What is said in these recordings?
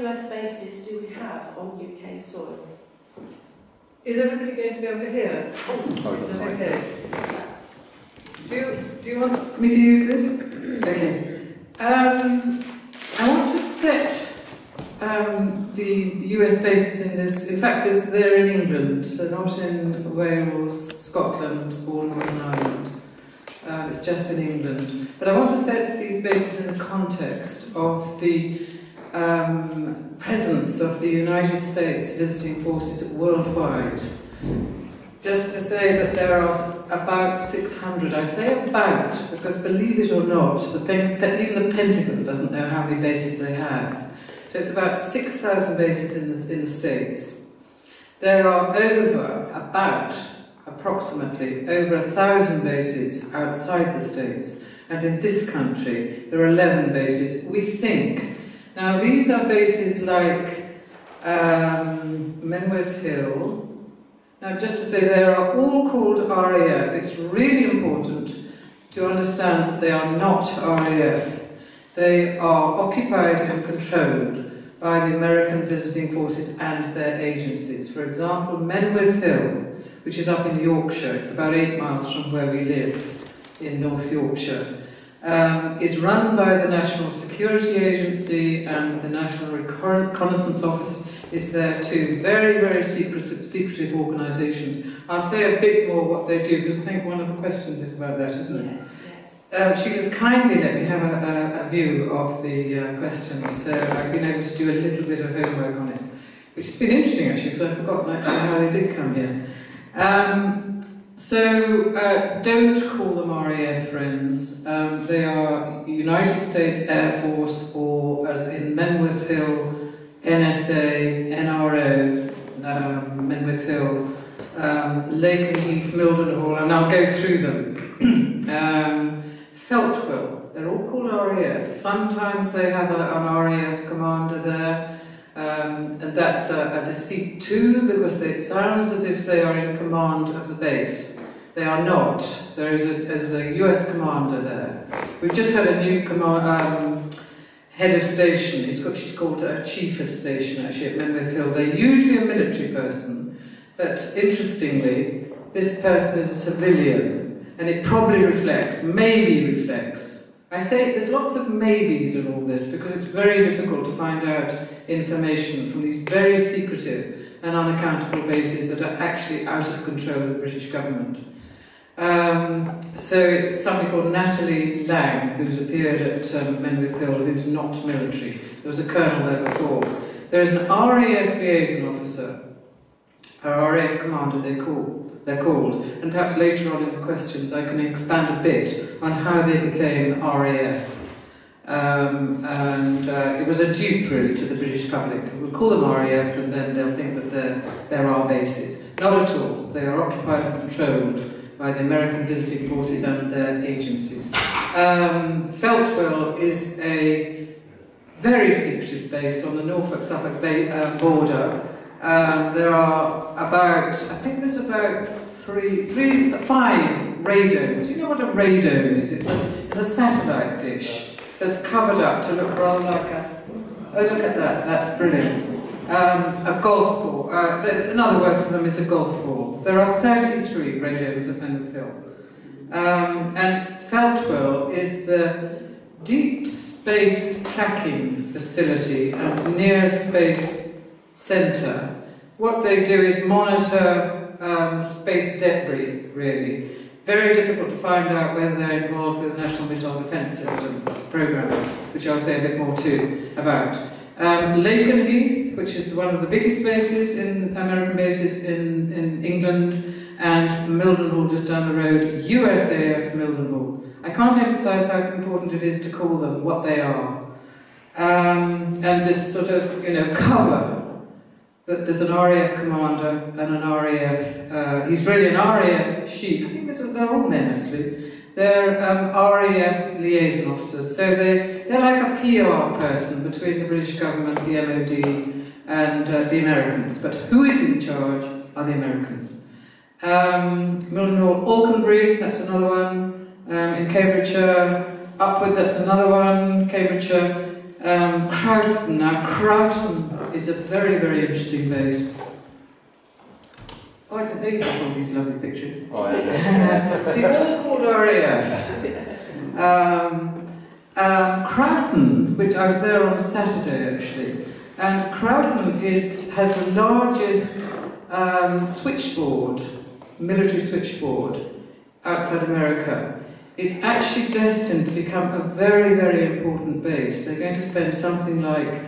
US bases do we have on UK soil? Is everybody going to be able to hear? Sorry, is that okay? Do you want me to use this? Okay. I want to set the US bases in this. In fact, they're in England. They're not in Wales, Scotland, or Northern Ireland. It's just in England. But I want to set these bases in the context of the presence of the United States visiting forces worldwide. Just to say that there are about 600. I say about because, believe it or not, even the Pentagon doesn't know how many bases they have. So it's about 6,000 bases in the States. There are approximately over 1,000 bases outside the States, and in this country there are 11 bases, we think. Now these are bases like Menwith Hill. Now just to say, they are all called RAF. It's really important to understand that they are not RAF. They are occupied and controlled by the American visiting forces and their agencies. For example, Menwith Hill, which is up in Yorkshire, it's about 8 miles from where we live in North Yorkshire, is run by the National Security Agency, and the National Reconnaissance Office is there too. Very, very secretive organisations. I'll say a bit more what they do, because I think one of the questions is about that, isn't it? Yes. She has kindly let me have a view of the questions, so I've been able to do a little bit of homework on it, which has been interesting actually, because I've forgotten actually how they did come here. Don't call them RAF, friends. They are United States Air Force, or as in Menwith Hill, NSA, NRO, Menwith Hill, Lakenheath, Mildenhall, and I'll go through them. Feltwell, they're all called RAF. Sometimes they have an RAF commander there, and that's a deceit too, because it sounds as if they are in command of the base. They are not. There is a US commander there. We've just had a new head of station. She's called a chief of station actually at Menwith Hill. They're usually a military person, but interestingly, this person is a civilian, and it probably maybe reflects. I say there's lots of maybes in all this because it's very difficult to find out information from these very secretive and unaccountable bases that are actually out of control of the British government. So it's somebody called Natalie Lang, who's appeared at Menwith Hill, who's not military. There was a colonel there before. There's an RAF liaison officer, a RAF commander they're called, and perhaps later on in the questions I can expand a bit on how they became RAF. It was a dupe really to the British public. We'll call them RAF and then they'll think that there are bases. Not at all. They are occupied and controlled by the American visiting forces and their agencies. Feltwell is a very secretive base on the Norfolk-Suffolk border. There are there's about 5 radomes. You know what a radome is? It's a satellite dish that's covered up to look rather like a... Oh, look at that, that's brilliant. A golf ball. Another word for them is a golf ball. There are 33 radomes at Menwith Hill. And Feltwell is the deep space tracking facility and near space centre. What they do is monitor space debris, really. Very difficult to find out whether they're involved with the National Missile Defence System programme, which I'll say a bit more too about. Lakenheath, which is one of the biggest bases American bases in England, and Mildenhall just down the road, USAF Mildenhall. I can't emphasise how important it is to call them what they are. And this sort of, cover that there's an RAF commander and an RAF, he's really an RAF chief. I think they're all men actually. They're RAF liaison officers, so they're like a PR person between the British government, the MOD, and the Americans. But who is in charge are the Americans. Mildenhall, Alconbury, that's another one. In Cambridgeshire, Upward, that's another one. Cambridgeshire. Croughton. Now, Croughton is a very, very interesting base. Oh, I didn't know you got all these lovely pictures. Oh, yeah. See, all called RAF. Croughton, which I was there on Saturday actually, and Croughton has the largest switchboard, military switchboard, outside America. It's actually destined to become a very, very important base. They're going to spend something like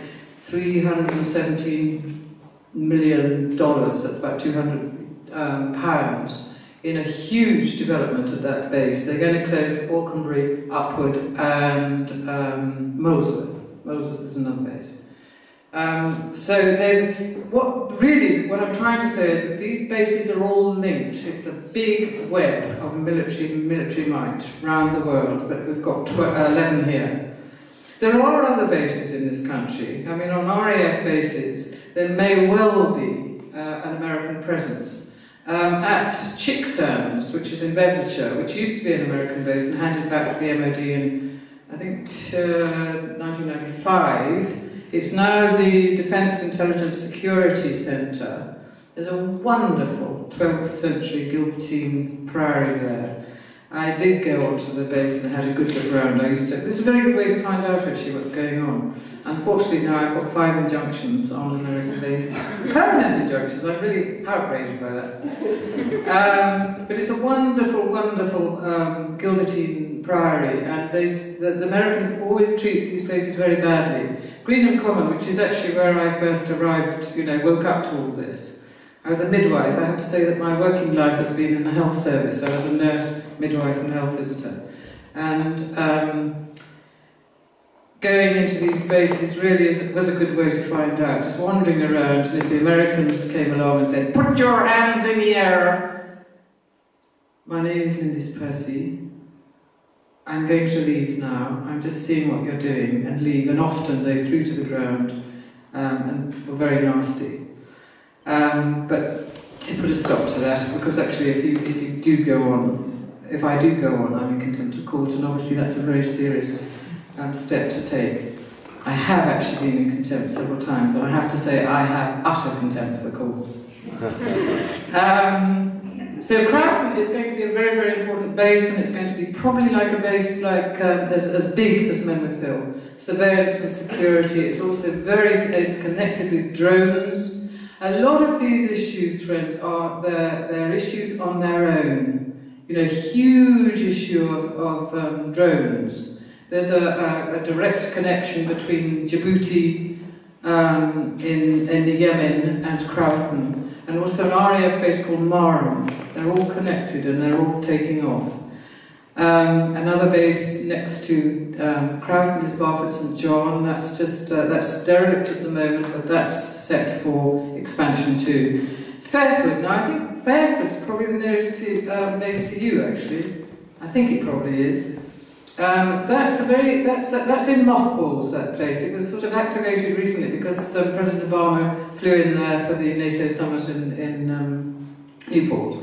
$317 million, that's about 200 pounds, in a huge development at that base. They're going to close Alconbury, Upwood and Molesworth. Molesworth is another base. What I'm trying to say is that these bases are all linked. It's a big web of military might around the world, but we've got 11 here. There are other bases in this country. I mean, on RAF bases, there may well be an American presence. At Chicksands, which is in Bedfordshire, which used to be an American base and handed back to the MOD in, I think, 1995, it's now the Defence Intelligence Security Centre. There's a wonderful 12th century guillotine priory there. I did go onto the base and had a good look around. This is a very good way to find out actually what's going on. Unfortunately now I've got 5 injunctions on American bases. Permanent injunctions, I'm really outraged by that. But it's a wonderful, wonderful guillotine priory, and the Americans always treat these places very badly. Greenham Common, which is actually where I first arrived, woke up to all this. I was a midwife. I have to say that my working life has been in the health service. I was a nurse, midwife and health visitor. And going into these bases really was a good way to find out. Just wandering around, and if the Americans came along and said, "Put your hands in the air!" My name is Lindis Percy. I'm going to leave now. I'm just seeing what you're doing, and leave. And often they threw to the ground and were very nasty. But it put a stop to that, because actually if I do go on, I'm in contempt of court, and obviously that's a very serious step to take. I have actually been in contempt several times, and I have to say I have utter contempt for courts. So Croughton is going to be a very, very important base, and it's going to be probably like a base like as big as Menwith Hill. Surveillance and security. It's also it's connected with drones. A lot of these issues, friends, are they're issues on their own. Huge issue of drones. There's a direct connection between Djibouti in the Yemen and Croughton, and also an RAF base called Marham. They're all connected and they're all taking off. Another base next to Croughton is Barford St John. That's that's derelict at the moment, but that's set for expansion too. Fairford. Now I think Fairford's probably the nearest base to you, actually. I think it probably is. That's in mothballs, that place. It was sort of activated recently because President Obama flew in there for the NATO summit in Newport.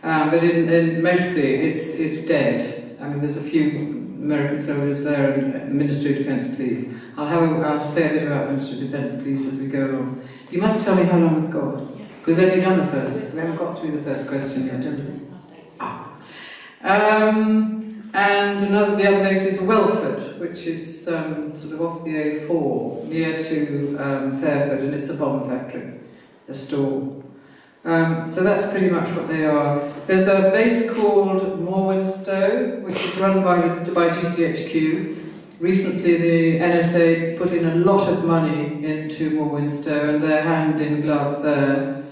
But mostly it's dead. I mean, there's a few American soldiers there and Ministry of Defence Police. I'll say a bit about Ministry of Defence Police as we go along. You must tell me how long we've got. We've only done the first. We haven't got through the first question yet, have we? And the other base is Welford, which is sort of off the A4, near to Fairford, and it's a bomb factory, a store. So that's pretty much what they are. There's a base called Morwenstow, which is run by GCHQ. Recently the NSA put in a lot of money into Morwenstow, and they're hand in glove there.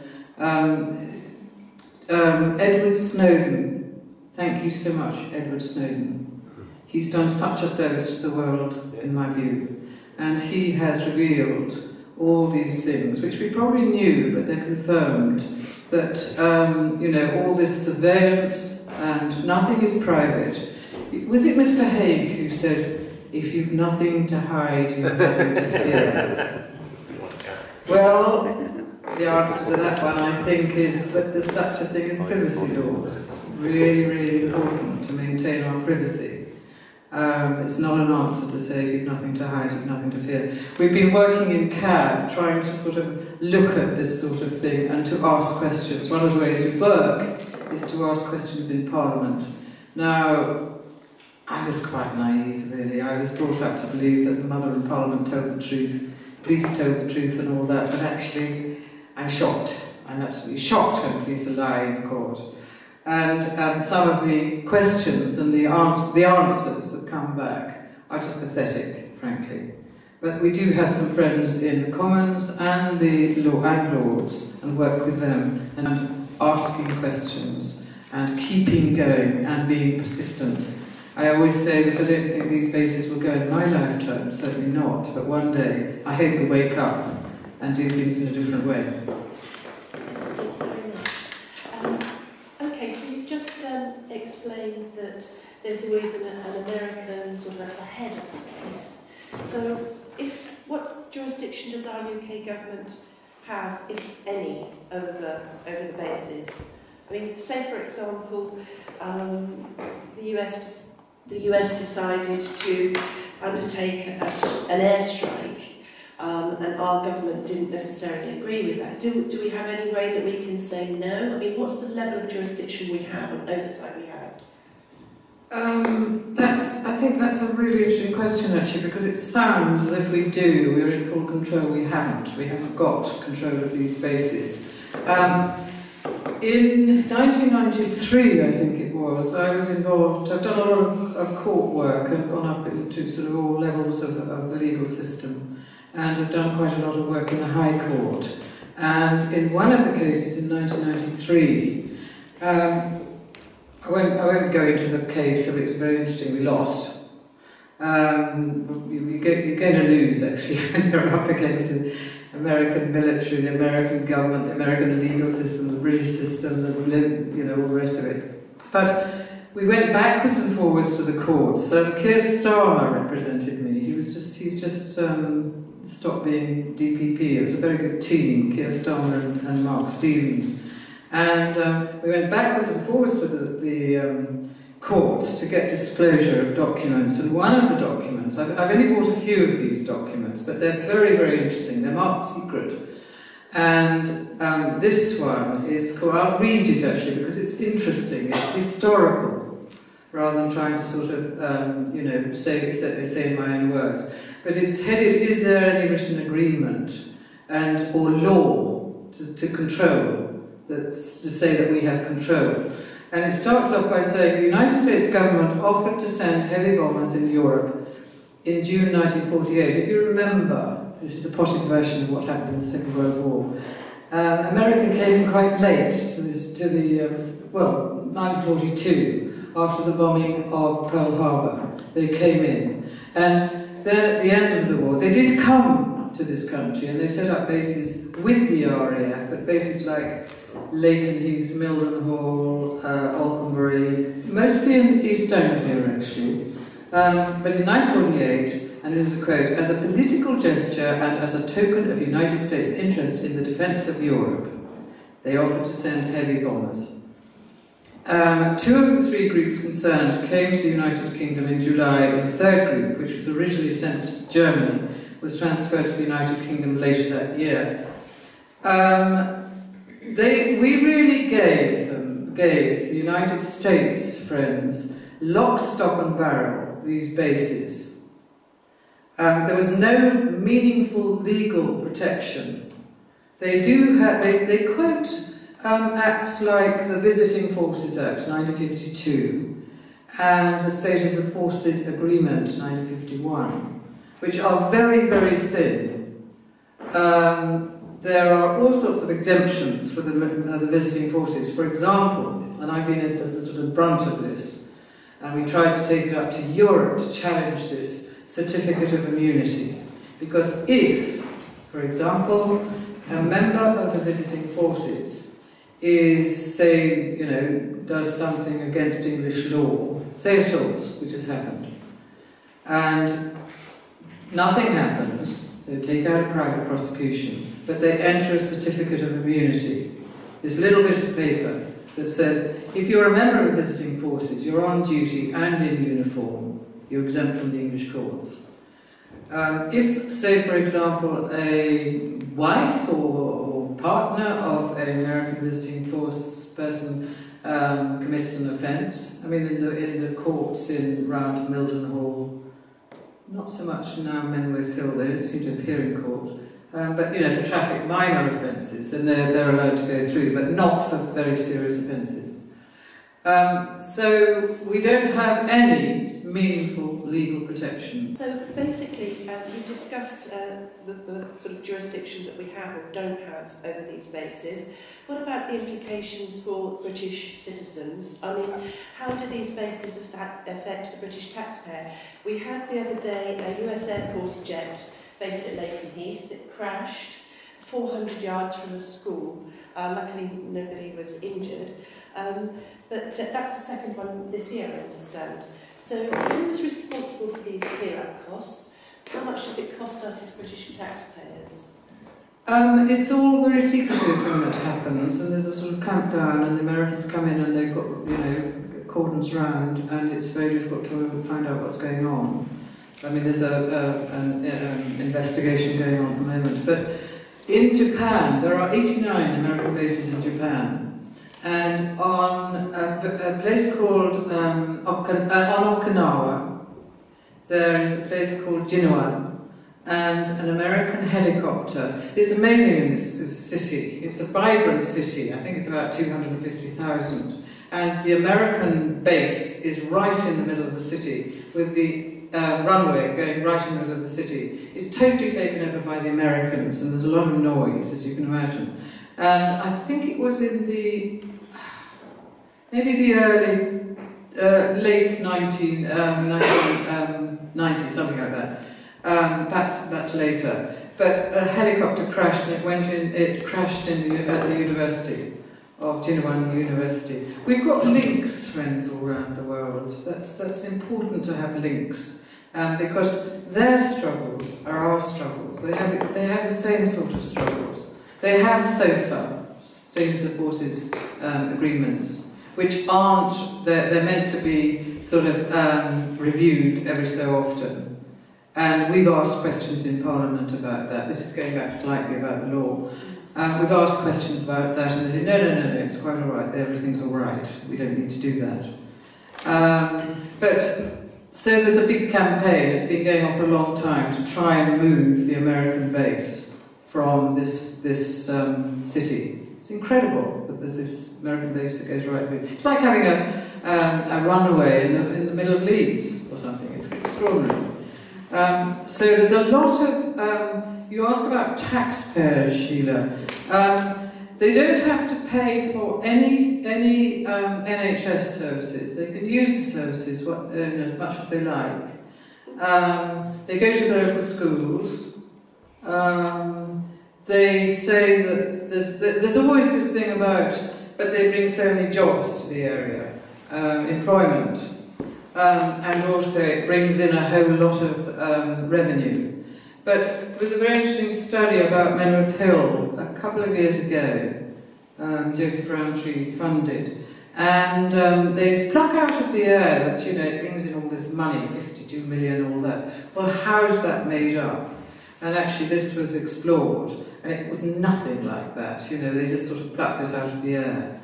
Edward Snowden. Thank you so much, Edward Snowden. He's done such a service to the world, in my view. And he has revealed all these things, which we probably knew, but they're confirmed, that, all this surveillance and nothing is private. Was it Mr. Haig who said, if you've nothing to hide, you've nothing to fear? Well, the answer to that one, I think, is that there's such a thing as privacy laws. Really, really important to maintain our privacy. It's not an answer to say you've nothing to hide, you've nothing to fear. We've been working in CAB, trying to sort of look at this sort of thing and to ask questions. One of the ways we work is to ask questions in Parliament. Now, I was quite naive, really. I was brought up to believe that the Mother in Parliament told the truth, police told the truth and all that, but actually I'm shocked. I'm absolutely shocked when police lie in court. And some of the questions and the answers that come back are just pathetic, frankly. But we do have some friends in the Commons and the Lords, and work with them, and asking questions, and keeping going, and being persistent. I always say that I don't think these bases will go in my lifetime, certainly not, but one day I hope we'll wake up and do things in a different way. Thank you very much. Okay, so you've just explained that there's always an American sort of at the head of the case. So what jurisdiction does our UK government have, if any, over the bases? I mean, say for example, the US decided to undertake an airstrike, and our government didn't necessarily agree with that. Do we have any way that we can say no? I mean, what's the level of jurisdiction we have and oversight we have? I think that's a really interesting question, actually, because it sounds as if we do. We're in full control. We haven't. We haven't got control of these bases. In 1993, I think it was, I was involved. I've done a lot of court work and gone up into sort of all levels of the legal system, and have done quite a lot of work in the High Court. And in one of the cases in 1993, I won't go into the case, but it was very interesting. We lost. You're going to lose, actually, when you're up against the American military, the American government, the American legal system, the British system, all the rest of it. But we went backwards and forwards to the courts. So Keir Starmer represented me. He's just stopped being DPP. It was a very good team, Keir Starmer and Mark Stevens. And we went backwards and forwards to the courts to get disclosure of documents. And one of the documents, I've only bought a few of these documents, but they're very, very interesting. They're marked secret. And this one is called, I'll read it actually because it's interesting. It's historical, rather than trying to sort of, say in my own words. But it's headed, is there any written agreement or law to control? That's to say that we have control. And it starts off by saying the United States government offered to send heavy bombers in Europe in June 1948. If you remember, this is a potted version of what happened in the Second World War. America came in quite late to the 1942, after the bombing of Pearl Harbor. They came in. And then at the end of the war, they did come to this country and they set up bases with the RAF at bases like Lakenheath, Mildenhall, Alconbury, mostly in East Anglia actually. But in 1948, and this is a quote, as a political gesture and as a token of United States interest in the defence of Europe, they offered to send heavy bombers. Two of the three groups concerned came to the United Kingdom in July, and the third group, which was originally sent to Germany, was transferred to the United Kingdom later that year. We really gave the United States friends lock, stock and barrel, these bases. There was no meaningful legal protection. They quote acts like the Visiting Forces Act 1952 and the Status of Forces Agreement 1951, which are very, very thin. There are all sorts of exemptions for the visiting forces. For example, and I've been at the sort of brunt of this, and we tried to take it up to Europe to challenge this certificate of immunity. Because if, for example, a member of the visiting forces is, say, does something against English law, say assaults, which has happened, and nothing happens, they take out a private prosecution, but they enter a certificate of immunity, this little bit of paper that says, if you're a member of visiting forces, you're on duty and in uniform, You're exempt from the English courts. If, say, for example, a wife or partner of an American visiting force person commits an offence, I mean, in the courts round Mildenhall, not so much now Menwith Hill, they don't seem to appear in court, but, you know, for traffic minor offences, then they're allowed to go through, but not for very serious offences. So we don't have any meaningful legal protection. So basically, you discussed the sort of jurisdiction that we have or don't have over these bases. What about the implications for British citizens? I mean, how do these bases affect the British taxpayer? We had the other day a US Air Force jet based at Lakenheath. It crashed 400 yards from a school. Luckily, nobody was injured. But that's the second one this year, I understand. So who is responsible for these clear-up costs? How much does it cost us as British taxpayers? It's all very secretive when it happens, and there's a sort of clampdown, and the Americans come in and they've got, you know, cordons round, and it's very difficult to find out what's going on. I mean, there's an investigation going on at the moment. But in Japan, there are 89 American bases in Japan. And on a place called, on Okinawa, there is a place called Jinwan, and an American helicopter. It's amazing in this city. It's a vibrant city. I think it's about 250,000. And the American base is right in the middle of the city, with the runway going right in the middle of the city. It's totally taken over by the Americans, and there's a lot of noise, as you can imagine. And I think it was in the, maybe the early, late 1990s, something like that. Perhaps later. But a helicopter crashed, and it crashed at the University of Jinwan University. We've got links, friends, all around the world. That's important to have links, because their struggles are our struggles. They have the same sort of struggles. They have SOFA, Status of Forces agreements, which aren't, they're meant to be sort of reviewed every so often. And we've asked questions in Parliament about that. This is going back slightly about the law. We've asked questions about that, and they say, no, it's quite all right, everything's all right, we don't need to do that. So there's a big campaign, it's been going on for a long time, to try and move the American base from this city. It's incredible that there's this American base that goes right through. It's like having a runway in the middle of Leeds or something. It's extraordinary. So there's a lot of... you ask about taxpayers, Sheila. They don't have to pay for any NHS services. They can use the services as much as they like. They go to the local schools. They say that there's always this thing about, but they bring so many jobs to the area, employment, and also it brings in a whole lot of revenue. But there was a very interesting study about Menwith Hill a couple of years ago, Joseph Rowntree funded, and they pluck out of the air that, you know, it brings in all this money, 52 million, all that. Well, how's that made up? And actually this was explored, and it was nothing like that. You know, they just sort of plucked this out of the air.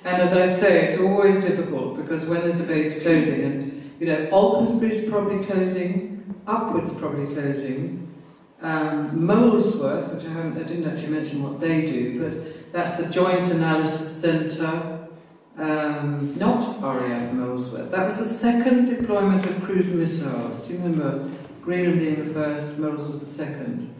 And as I say, it's always difficult, because when there's a base closing, and, you know, Alkensbury's probably closing, Upward's probably closing, Molesworth, which I didn't actually mention what they do, but that's the Joint Analysis Centre, not RAF Molesworth. That was the second deployment of cruise missiles. Do you remember? Greenham being the first, Molesworth the second.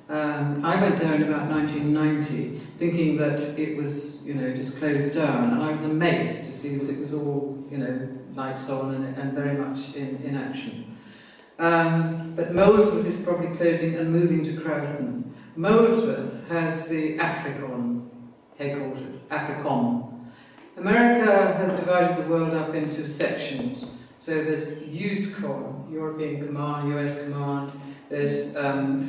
I went there in about 1990, thinking that it was, you know, just closed down, and I was amazed to see that it was all, you know, lights on and very much in action. But Molesworth is probably closing and moving to Crowdon. Molesworth has the Africom headquarters, Africom. America has divided the world up into sections. So there's USCOM, European Command, US Command, there's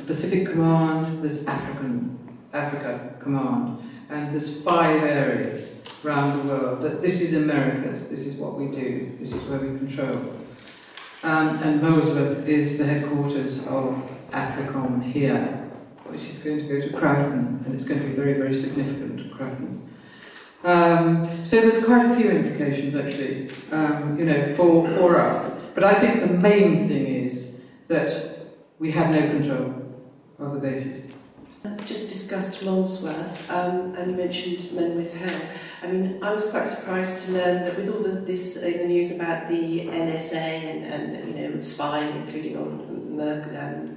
Pacific Command, there's Africa Command, and there's 5 areas around the world. This is America's, this is what we do, this is where we control. and Molesworth is the headquarters of AFRICOM here, which is going to go to Croughton, and it's going to be very, very significant to Croughton. So there's quite a few implications, actually, you know, for us. But I think the main thing is that we have no control of the bases. Just discussed Molesworth, and you mentioned Menwith Hill. I mean, I was quite surprised to learn that with all this in the news about the NSA and you know, spying, including on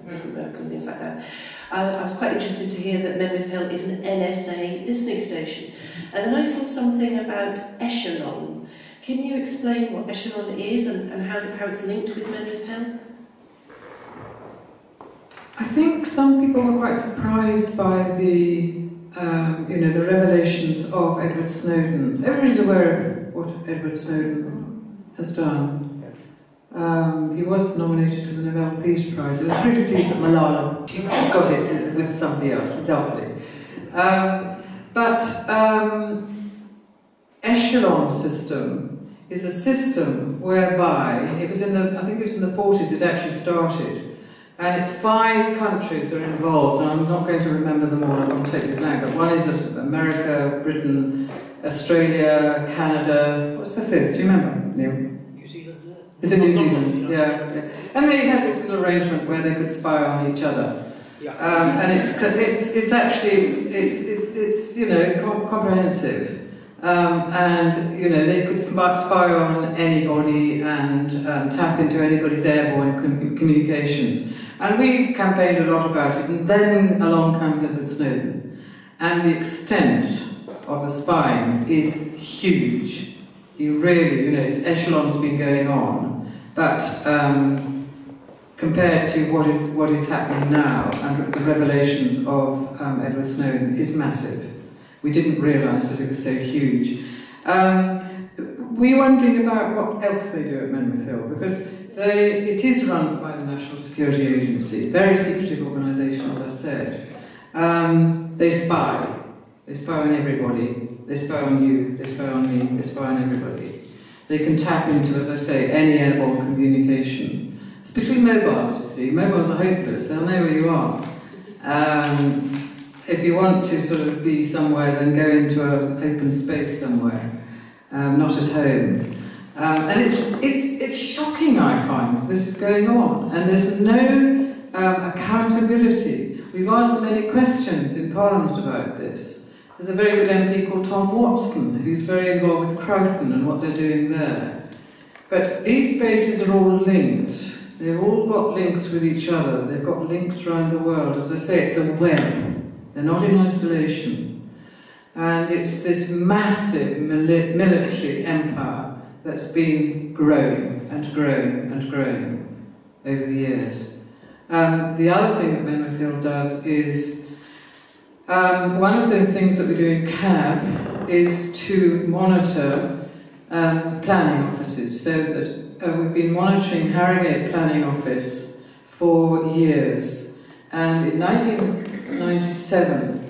President Merkel and things like that, I was quite interested to hear that Menwith Hill is an NSA listening station. And then I saw something about Echelon. Can you explain what Echelon is and how it's linked with Menwith Hill? I think some people were quite surprised by the, you know, the revelations of Edward Snowden. Everybody's aware of what Edward Snowden has done. He was nominated for the Nobel Peace Prize. I was pretty pleased that Malala got it with somebody else. Lovely. But Echelon system is a system whereby it was in the, I think it was in the 40s it actually started. And it's 5 countries are involved, and I'm not going to remember them all, I'm going to take the blank, but one is America, Britain, Australia, Canada, what's the 5th? Do you remember, Neil? New Zealand. Is it New Zealand? Yeah. And they had this little arrangement where they could spy on each other. And it's actually, it's you know, comprehensive. And you know, they could spy on anybody and tap into anybody's airborne communications. And we campaigned a lot about it, and then along comes Edward Snowden. And the extent of the spying is huge. You really, you know, Echelon's been going on, but compared to what is happening now and the revelations of Edward Snowden is massive. We didn't realise that it was so huge. We're wondering about what else they do at Menwith Hill, because it is run by the National Security Agency, very secretive organisation, as I said. They spy. They spy on everybody. They spy on you, they spy on me, they spy on everybody. They can tap into, as I say, any airborne communication, especially mobiles, you see. Mobiles are hopeless, they'll know where you are. If you want to sort of be somewhere, then go into an open space somewhere, not at home. And it's shocking, I find, that this is going on, and there's no accountability. We've asked many questions in Parliament about this. There's a very good MP called Tom Watson, who's very involved with Croughton and what they're doing there. But these bases are all linked. They've all got links with each other. They've got links around the world. As I say, it's a web. They're not in isolation. And it's this massive military empire that's been growing and growing and growing over the years. The other thing that Menwith Hill does is, one of the things that we do in CAB is to monitor planning offices. So that we've been monitoring Harrogate Planning Office for years. And in 1997,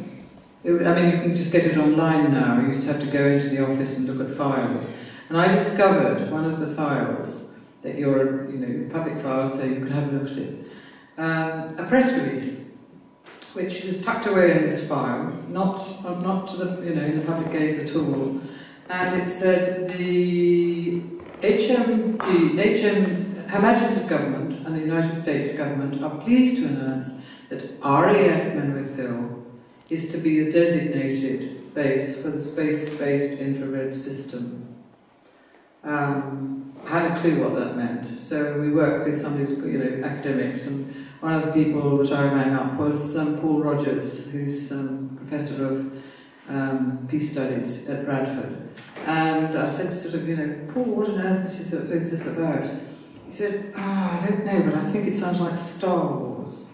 I mean, you can just get it online now. You just have to go into the office and look at files. And I discovered one of the files that you're, you know, public files, so you can have a look at it. A press release, which was tucked away in this file, not to the, you know, in the public gaze at all. And it said the Her Majesty's Government and the United States Government are pleased to announce that RAF Menwith Hill is to be the designated base for the space-based infrared system. I had a clue what that meant, so we worked with some, you know, academics, and one of the people that I rang up was Paul Rogers, who's Professor of Peace Studies at Bradford. And I said, sort of, you know, Paul, what on earth is this about? He said, I don't know, but I think it sounds like Star Wars.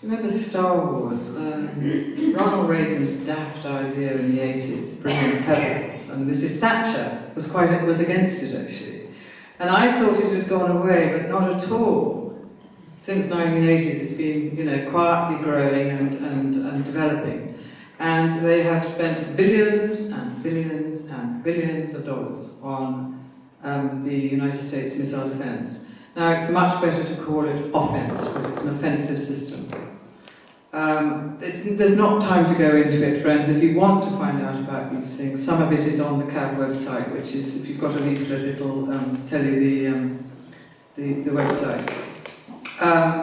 Do you remember Star Wars? Ronald Reagan's daft idea in the 80s, bringing pebbles, and Mrs. Thatcher was against it, actually. And I thought it had gone away, but not at all. Since 1980s, it's been, you know, quietly growing and developing. And they have spent billions and billions and billions of dollars on the United States missile defense. Now, it's much better to call it offence, because it's an offensive system. There's not time to go into it, friends. If you want to find out about these things, some of it is on the CAB website, which is, if you've got a leaflet, it'll tell you the website.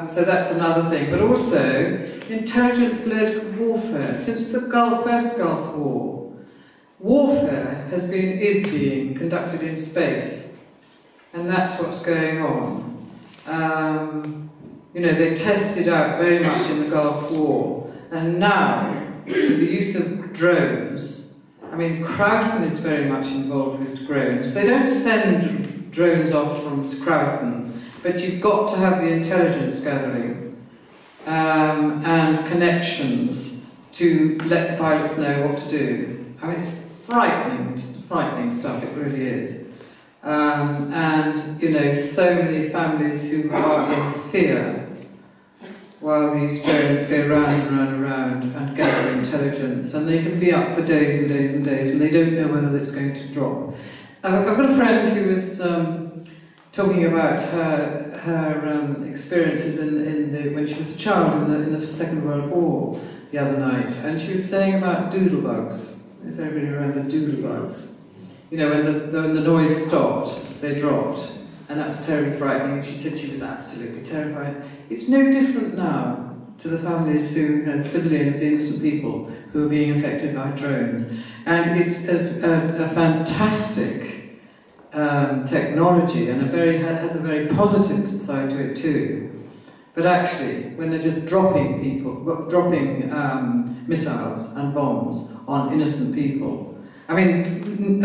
So that's another thing. But also, intelligence-led warfare. Since the first Gulf War, warfare is being conducted in space. And that's what's going on. You know, they tested out very much in the Gulf War. And now, with the use of drones, I mean, Crowton is very much involved with drones. They don't send drones off from Crowton, but you've got to have the intelligence gathering and connections to let the pilots know what to do. I mean, it's frightening stuff, it really is. And, you know, so many families who are in fear while these drones go round and round and round and gather intelligence, and they can be up for days and days and days, and they don't know whether it's going to drop. I've got a friend who was talking about her experiences when she was a child in the Second World War the other night, and she was saying about doodlebugs. If everybody remembers doodlebugs. You know, when the noise stopped, they dropped, and that was terribly frightening, and she said she was absolutely terrified. It's no different now to the families who, you know, civilians, innocent people, who are being affected by drones. And it's a fantastic technology, and has a very positive side to it too. But actually, when they're just dropping missiles and bombs on innocent people, I mean,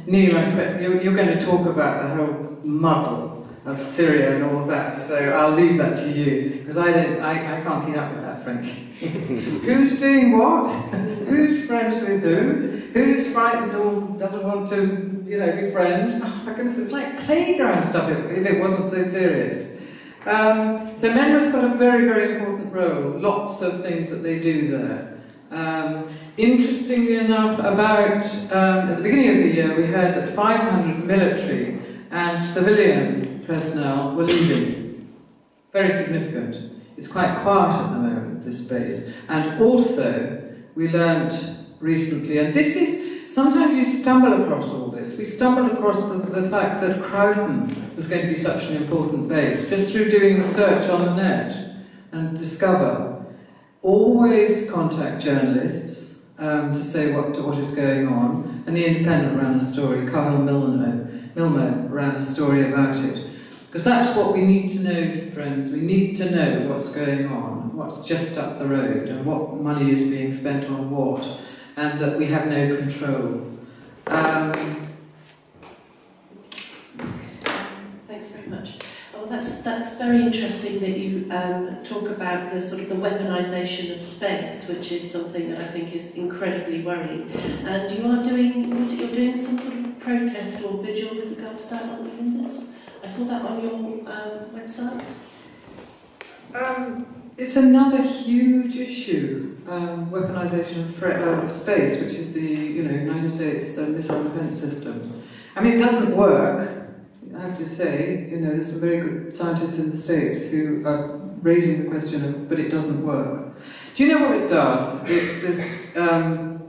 Neil, I expect you're going to talk about the whole muddle of Syria and all of that, so I'll leave that to you, because I can't keep up with that, frankly. Who's doing what? Who's friends with who? Who's frightened or doesn't want to, you know, be friends? Oh, my goodness, it's like playground stuff if it wasn't so serious. So Menwa's got a very, very important role. Lots of things that they do there. Interestingly enough, at the beginning of the year, we heard that 500 military and civilian personnel were leaving. Very significant. It's quite quiet at the moment, this base. And also, we learnt recently, and this is, sometimes you stumble across all this. We stumbled across the fact that Crowton was going to be such an important base, just through doing research on the net and discover. Always contact journalists to say what is going on, and The Independent ran a story, Carl Milner ran a story about it. Because that's what we need to know, friends. We need to know what's going on, what's just up the road, and what money is being spent on what, and that we have no control. Thanks very much. Well, that's very interesting that you talk about the sort of the weaponisation of space, which is something that I think is incredibly worrying. And you're doing some sort of protest or vigil with regard to that on Indus. I saw that on your website. It's another huge issue, weaponisation of space, which is the United States missile defence system. I mean, it doesn't work. I have to say, there's some very good scientists in the States who are raising the question of, but it doesn't work. Do you know what it does? It's this,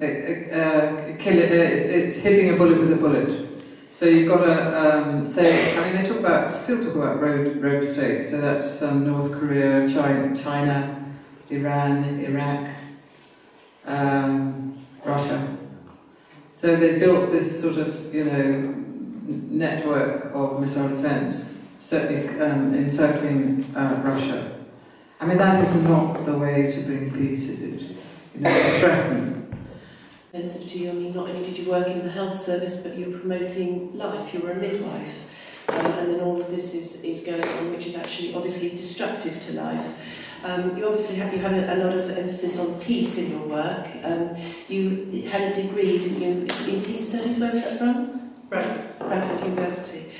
it's hitting a bullet with a bullet. So you've got to say, I mean, they still talk about rogue states, so that's North Korea, China, Iran, Iraq, Russia. So they built this sort of, network of missile defence, certainly encircling Russia. I mean, that is not the way to bring peace, is it? To threaten. Offensive to you. I mean, not only did you work in the health service, but you were promoting life. You were a midwife, and then all of this is going on, which is actually obviously destructive to life. You obviously have a lot of emphasis on peace in your work. You had a degree, didn't you, in peace studies? Where was that from? Bradford University.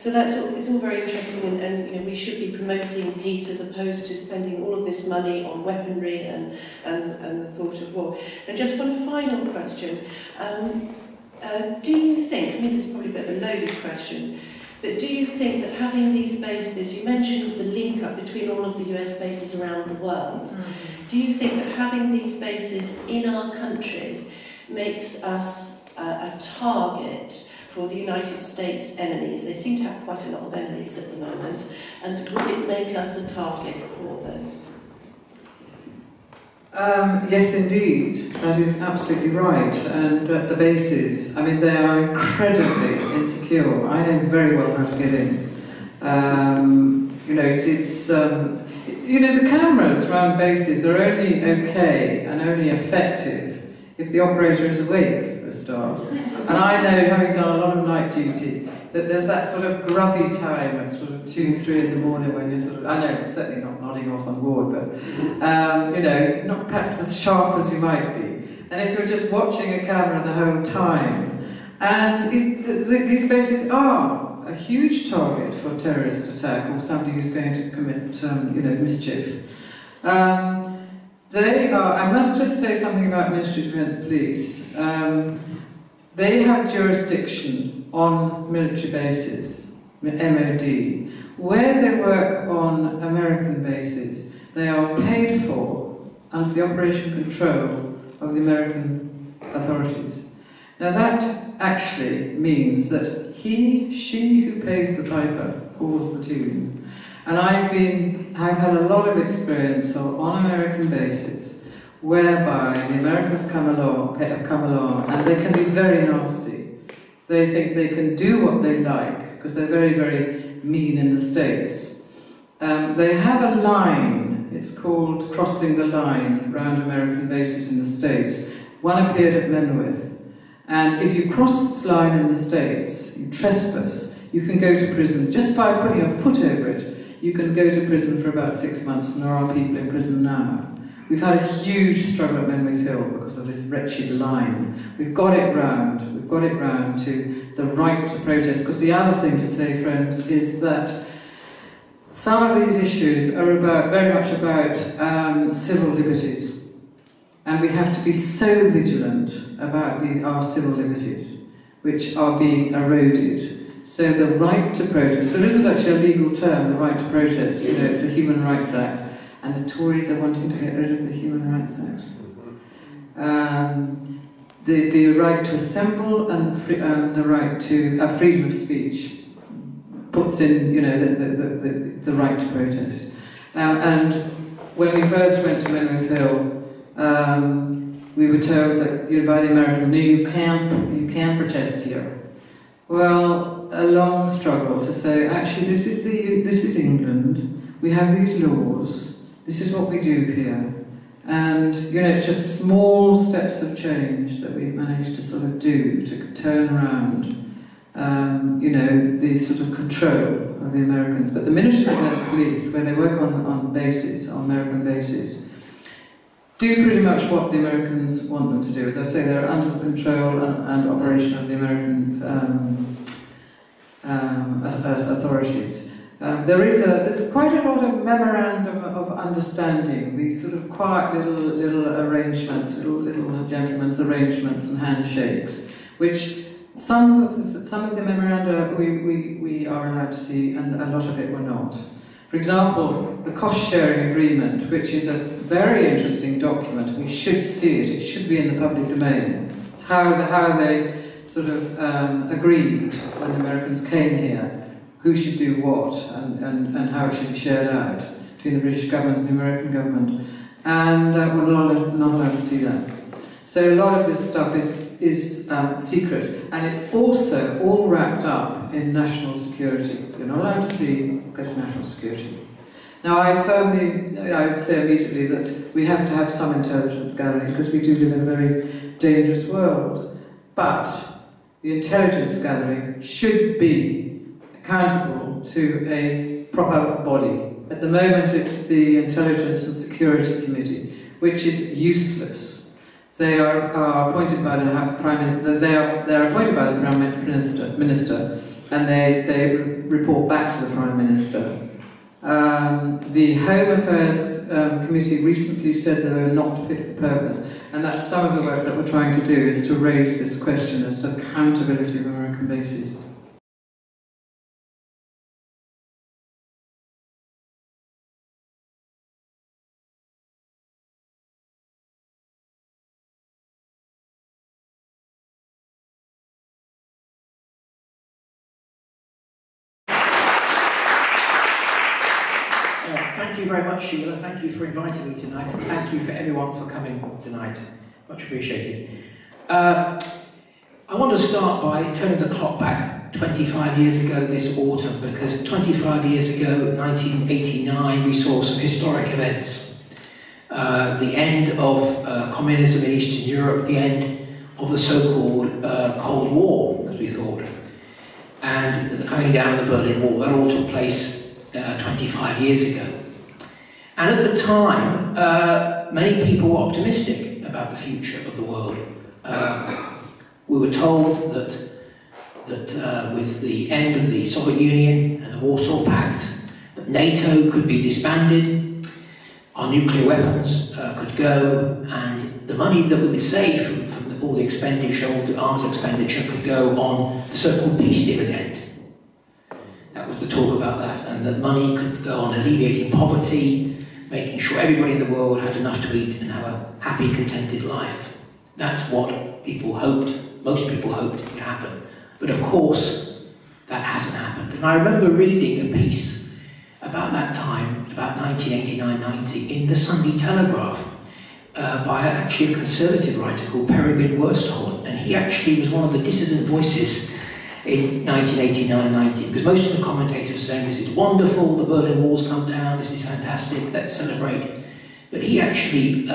So it's all very interesting, and we should be promoting peace as opposed to spending all of this money on weaponry and the thought of war. And just one final question: do you think? I mean, this is probably a bit of a loaded question. But do you think that having these bases, you mentioned the link up between all of the US bases around the world, do you think that having these bases in our country makes us a target for the United States enemies? They seem to have quite a lot of enemies at the moment, and would it make us a target for those? Yes, indeed, that is absolutely right. And the bases, I mean, they are incredibly insecure. I know very well how to get in. You know, you know, the cameras around bases are only okay and only effective if the operator is awake, for a start. And I know, having done a lot of night duty, that there's that sort of grubby time at sort of 2, 3 in the morning when you're sort of, I know, certainly not nodding off on board, but, you know, not perhaps as sharp as you might be. And if you're just watching a camera the whole time, and these bases are a huge target for terrorist attack or somebody who's going to commit, you know, mischief. They are, I must just say something about Ministry of Defence Police. They have jurisdiction on military bases, MOD. Where they work on American bases, they are paid for under the operation control of the American authorities. Now that actually means that she who plays the piper calls the tune. And I've had a lot of experience on American bases whereby the Americans have come along and they can be very nasty. They think they can do what they like because they're very, very mean in the States. They have a line, it's called Crossing the Line, around American bases in the States. One appeared at Menwith. And if you cross this line in the States, you trespass, you can go to prison. Just by putting a foot over it, you can go to prison for about 6 months, and there are people in prison now. We've had a huge struggle at Menwith Hill because of this wretched line. We've got it round to the right to protest, because the other thing to say, friends, is that some of these issues are very much about civil liberties. And we have to be so vigilant about our civil liberties, which are being eroded. So the right to protest, there isn't actually a legal term, the right to protest, you know, it's the Human Rights Act. And the Tories are wanting to get rid of the Human Rights Act. The right to assemble and the right to freedom of speech puts in, you know, the right to protest. And when we first went to Menwith Hill, we were told that by the Americans, no, you can't protest here. Well, a long struggle to say, actually, this is England. We have these laws. This is what we do here. And, you know, it's just small steps of change that we've managed to sort of do to turn around, you know, the sort of control of the Americans. But the Ministry of Defence Police, where they work on bases, on American bases, do pretty much what the Americans want them to do. As I say, they're under the control and operation of the American authorities. There's quite a lot of memorandum of understanding, these sort of quiet little arrangements, little gentlemen's arrangements and handshakes, which some of the memoranda we are allowed to see, and a lot of it we're not. For example, the cost-sharing agreement, which is a very interesting document. We should see it. It should be in the public domain. It's how they sort of agreed when the Americans came here, who should do what, and how it should be shared out between the British government and the American government. And we're not allowed to see that. So a lot of this stuff is secret, and it's also all wrapped up in national security. You're not allowed to see because national security. Now, I would say immediately that we have to have some intelligence gathering because we do live in a very dangerous world. But the intelligence gathering should be accountable to a proper body. At the moment, it's the Intelligence and Security Committee, which is useless. They are appointed by the Prime Minister, and they report back to the Prime Minister. The Home Affairs Committee recently said that they were not fit for purpose, and that's some of the work that we're trying to do, is to raise this question as to accountability of American bases. Thank you very much, Sheila. Thank you for inviting me tonight, and thank you for everyone for coming tonight. Much appreciated. I want to start by turning the clock back 25 years ago this autumn, because 25 years ago, 1989, we saw some historic events. The end of communism in Eastern Europe, the end of the so-called Cold War, as we thought, and the coming down of the Berlin Wall. That all took place 25 years ago. And at the time, many people were optimistic about the future of the world. We were told that with the end of the Soviet Union and the Warsaw Pact, that NATO could be disbanded, our nuclear weapons could go, and the money that we would save from all the expenditure, all the arms expenditure, could go on the so-called peace dividend. That was the talk about that, and that money could go on alleviating poverty, making sure everybody in the world had enough to eat and have a happy, contented life. That's what people hoped, most people hoped would happen. But of course, that hasn't happened. And I remember reading a piece about that time, about 1989-90, in the Sunday Telegraph, by actually a conservative writer called Peregrine Worsthorn. And he actually was one of the dissident voices in 1989-90, because most of the commentators were saying this is wonderful, the Berlin Wall's come down, this is fantastic, let's celebrate. But he actually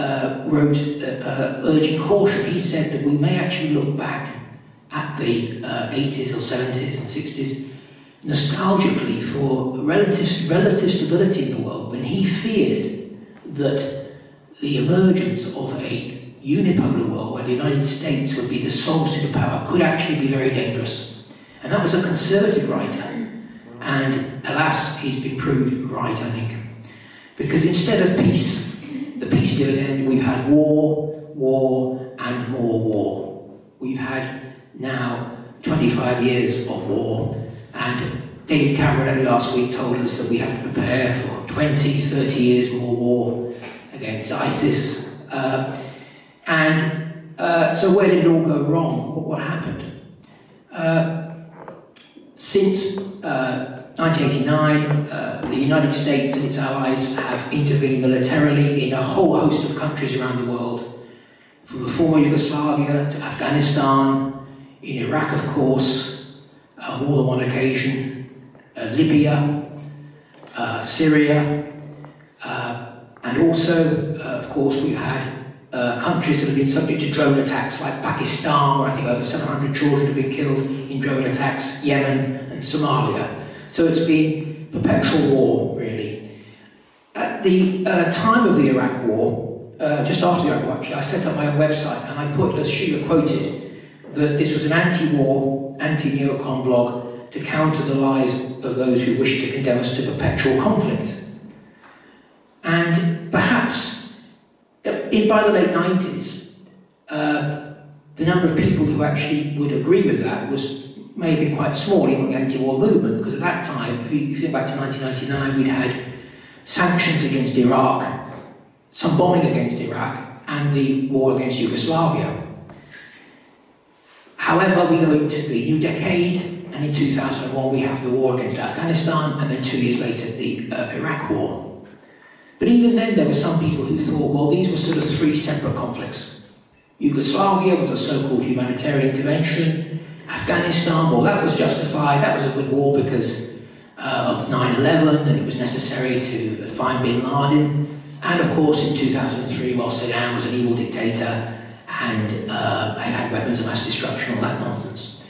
wrote urging caution. He said that we may actually look back at the 80s or 70s and 60s nostalgically for relative stability in the world, when he feared that the emergence of a unipolar world where the United States would be the sole superpower could actually be very dangerous. And that was a conservative writer. And alas, he's been proved right, I think. Because instead of peace, the peace dividend, we've had war, war, and more war. We've had now 25 years of war, and David Cameron only last week told us that we have to prepare for 20, 30 years more war against ISIS. So where did it all go wrong? What happened? Since 1989, the United States and its allies have intervened militarily in a whole host of countries around the world, from the former Yugoslavia to Afghanistan, in Iraq, of course, more than one occasion, Libya, Syria, and also, of course, we've had countries that have been subject to drone attacks, like Pakistan, where I think over 700 children have been killed in drone attacks, Yemen and Somalia. So it's been perpetual war, really. At the time of the Iraq War, just after the Iraq War, actually, I set up my own website, and I put, as Sheila quoted, that this was an anti-war, anti-neocon blog to counter the lies of those who wish to condemn us to perpetual conflict. And perhaps, by the late 90s, the number of people who actually would agree with that may have been quite small, even the anti-war movement, because at that time, if you think back to 1999, we'd had sanctions against Iraq, some bombing against Iraq, and the war against Yugoslavia. However, we go into the new decade, and in 2001 we have the war against Afghanistan, and then 2 years later the Iraq war. But even then there were some people who thought, well, these were sort of three separate conflicts. Yugoslavia was a so-called humanitarian intervention. Afghanistan, well, that was justified, that was a good war because of 9/11, and it was necessary to find bin Laden. And of course in 2003, while Saddam was an evil dictator and had weapons of mass destruction, all that nonsense.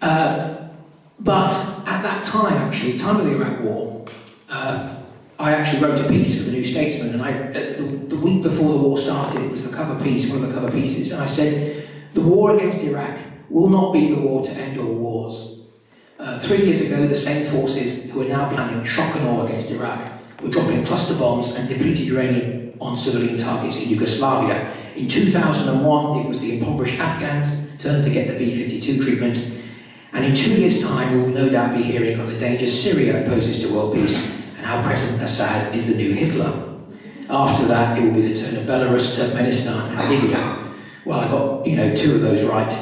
But at that time, actually, time of the Iraq War, I actually wrote a piece for the New Statesman, and the week before the war started, it was the cover piece, one of the cover pieces, and I said, the war against Iraq will not be the war to end all wars. 3 years ago, the same forces who are now planning shock and awe against Iraq were dropping cluster bombs and depleted uranium on civilian targets in Yugoslavia. In 2001, it was the impoverished Afghans turned to get the B-52 treatment, and in 2 years' time, we will no doubt be hearing of the dangers Syria poses to world peace, and how President Assad is the new Hitler. After that, it will be the turn of Belarus, Turkmenistan, and Libya. Well, I got, two of those right.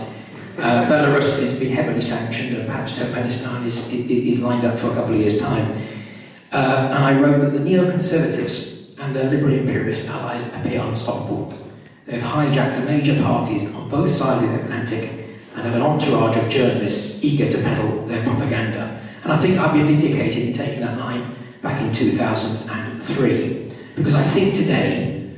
Belarus has been heavily sanctioned, and perhaps Turkmenistan is lined up for a couple of years' time. and I wrote that the neoconservatives and their liberal imperialist allies appear unstoppable. They've hijacked the major parties on both sides of the Atlantic and have an entourage of journalists eager to peddle their propaganda. And I think I've been vindicated in taking that line back in 2003, because I think today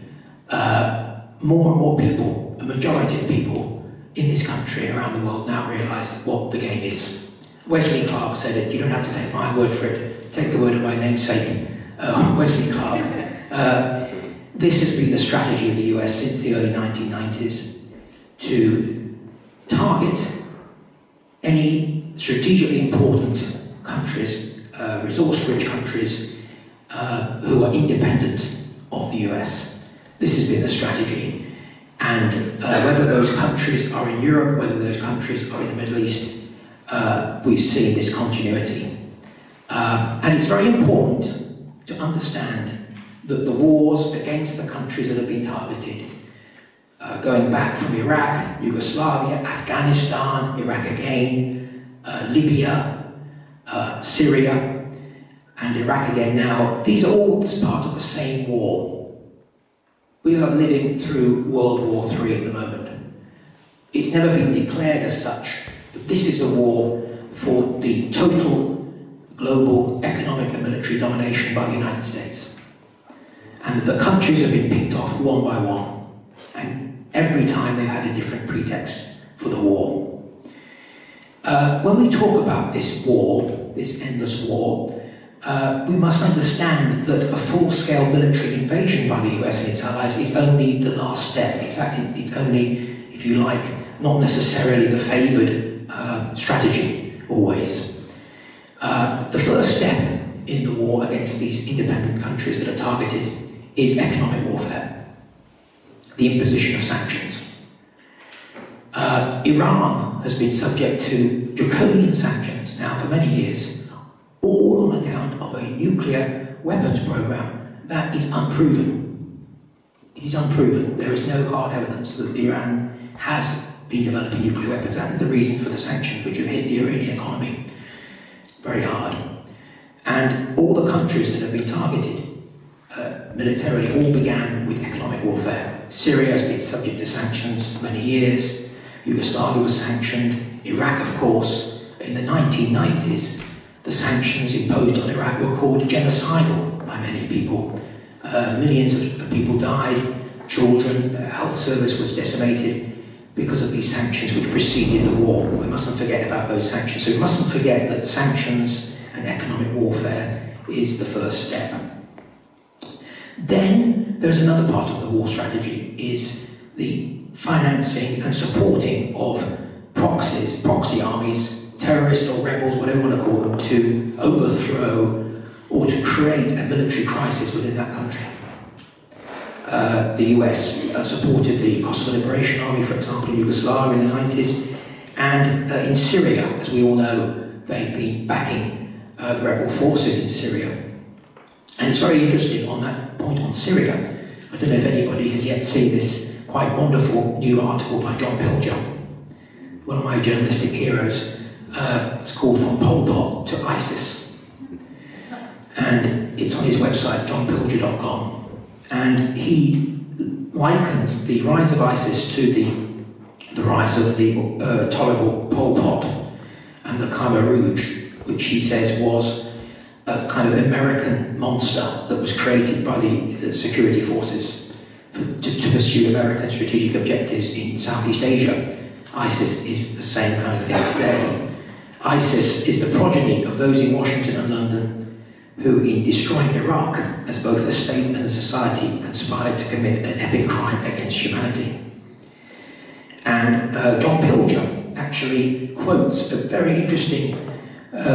more and more people, a majority of people in this country and around the world now realise what the game is. Wesley Clark said it, you don't have to take my word for it, take the word of my namesake, Wesley Clark. This has been the strategy of the US since the early 1990s to target any strategically important countries, resource-rich countries who are independent of the US. This has been the strategy. And whether those countries are in Europe, whether those countries are in the Middle East, we've seen this continuity. And it's very important to understand that the wars against the countries that have been targeted, going back from Iraq, Yugoslavia, Afghanistan, Iraq again, Libya, Syria, and Iraq again now, these are all just part of the same war. We are living through World War III at the moment. It's never been declared as such, but this is a war for the total global economic and military domination by the United States. And the countries have been picked off one by one, and every time they've had a different pretext for the war. When we talk about this war, this endless war, we must understand that a full-scale military invasion by the US and its allies is only the last step. In fact, it's only, if you like, not necessarily the favoured strategy, always. The first step in the war against these independent countries that are targeted is economic warfare, the imposition of sanctions. Iran has been subject to draconian sanctions now for many years, all on account of a nuclear weapons program that is unproven. It is unproven. There is no hard evidence that Iran has been developing nuclear weapons. That is the reason for the sanctions which have hit the Iranian economy very hard. And all the countries that have been targeted militarily all began with economic warfare. Syria has been subject to sanctions for many years. Yugoslavia was sanctioned. Iraq, of course, in the 1990s, the sanctions imposed on Iraq were called genocidal by many people. Millions of people died, children, health service was decimated because of these sanctions which preceded the war. We mustn't forget about those sanctions. So we mustn't forget that sanctions and economic warfare is the first step. Then there's another part of the war strategy, is the financing and supporting of proxies, proxy armies, terrorists or rebels, whatever you want to call them, to overthrow or to create a military crisis within that country. The US supported the Kosovo Liberation Army, for example, in Yugoslavia in the 90s, and in Syria, as we all know, they've been backing the rebel forces in Syria. And it's very interesting on that point on Syria. I don't know if anybody has yet seen this quite wonderful new article by John Pilger, one of my journalistic heroes. It's called From Pol Pot to ISIS. And it's on his website, johnpilger.com. And he likens the rise of ISIS to the rise of the tolerable Pol Pot and the Khmer Rouge, which he says was a kind of American monster that was created by the security forces to pursue American strategic objectives in Southeast Asia. ISIS is the same kind of thing today. ISIS is the progeny of those in Washington and London who, in destroying Iraq as both a state and a society, conspired to commit an epic crime against humanity. And John Pilger actually quotes a very interesting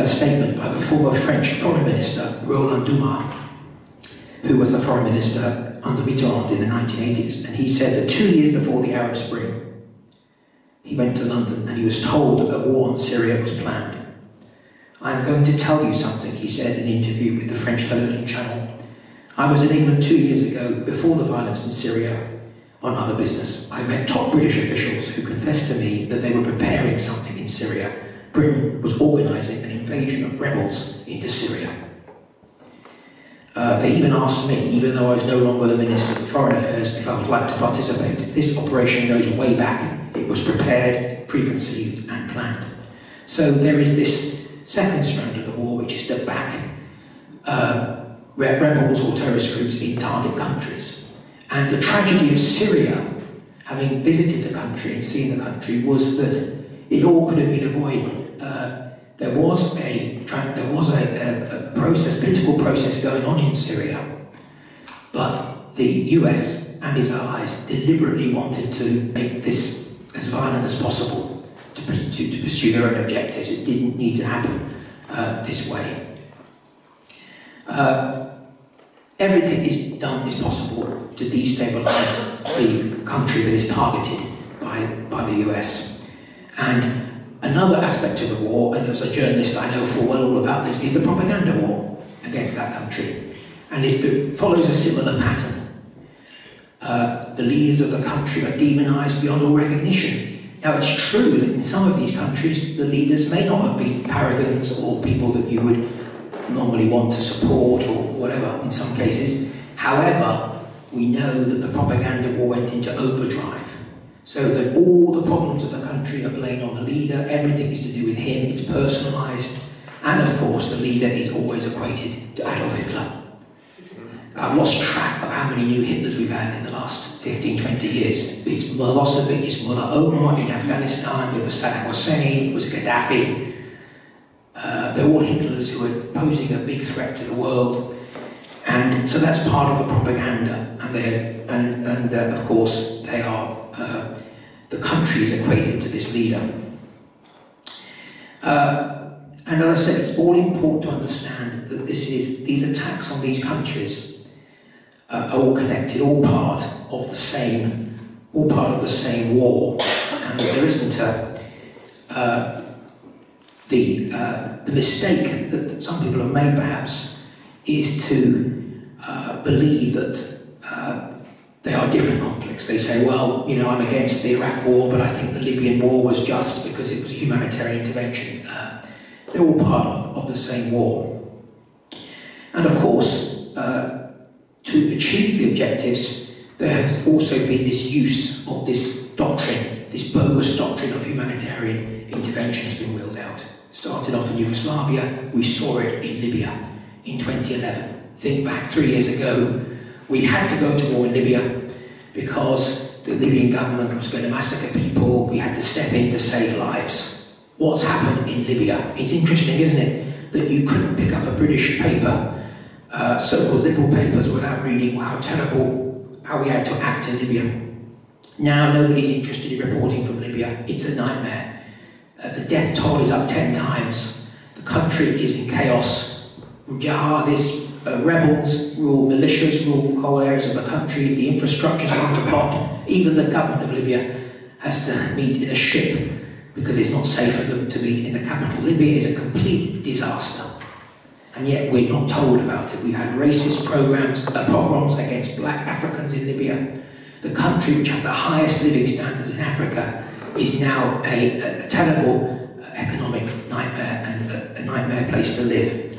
statement by the former French Foreign Minister, Roland Dumas, who was the Foreign Minister under Mitterrand in the 1980s. And he said that 2 years before the Arab Spring, he went to London and he was told that a war on Syria was planned. "I'm going to tell you something," he said in an interview with the French television channel. "I was in England 2 years ago, before the violence in Syria, on other business. I met top British officials who confessed to me that they were preparing something in Syria. Britain was organising an invasion of rebels into Syria." They even asked me, even though I was no longer the Minister for Foreign Affairs, if I would like to participate. This operation goes way back. It was prepared, preconceived and planned. So there is this second strand of the war, which is to back rebels or terrorist groups in target countries. And the tragedy of Syria, having visited the country and seen the country, was that it all could have been avoided. There was a political process going on in Syria, but the US and its allies deliberately wanted to make this as violent as possible to pursue their own objectives. It didn't need to happen this way. Everything is possible to destabilise the country that is targeted by the US. And another aspect of the war, and as a journalist I know full well all about this, is the propaganda war against that country. And it follows a similar pattern. The leaders of the country are demonised beyond all recognition. Now it's true that in some of these countries the leaders may not have been paragons or people that you would normally want to support or whatever in some cases. However, we know that the propaganda war went into overdrive, so that all the problems of the country are blamed on the leader, everything is to do with him, it's personalised, and of course the leader is always equated to Adolf Hitler. I've lost track of how many new Hitlers we've had in the last 15, 20 years. It's Milosevic, it's Mullah Omar in Afghanistan, it was Saddam Hussein, it was Gaddafi. They're all Hitlers who are posing a big threat to the world. And so that's part of the propaganda. And of course, they are, the country is equated to this leader. And as I said, it's all important to understand that these attacks on these countries are all connected, all part of the same war. And there isn't the mistake that some people have made perhaps is to believe that they are different conflicts. They say, well, you know, I'm against the Iraq war, but I think the Libyan war was just because it was a humanitarian intervention. They're all part of the same war. And of course, to achieve the objectives, there has also been this use of this doctrine, this bogus doctrine of humanitarian intervention has been wheeled out. It started off in Yugoslavia, we saw it in Libya in 2011. Think back 3 years ago, we had to go to war in Libya because the Libyan government was going to massacre people, we had to step in to save lives. What's happened in Libya? It's interesting, isn't it, that you couldn't pick up a British paper, so-called liberal papers, without reading how terrible, how we had to act in Libya. Now nobody's interested in reporting from Libya. It's a nightmare. The death toll is up 10 times. The country is in chaos. Jihadists, rebels rule, militias rule whole areas of the country. The infrastructure's gone to pot. Even the government of Libya has to meet in a ship because it's not safe for them to meet in the capital. Libya is a complete disaster. And yet we're not told about it. We've had racist pogroms against black Africans in Libya. The country which had the highest living standards in Africa is now a terrible economic nightmare and a nightmare place to live.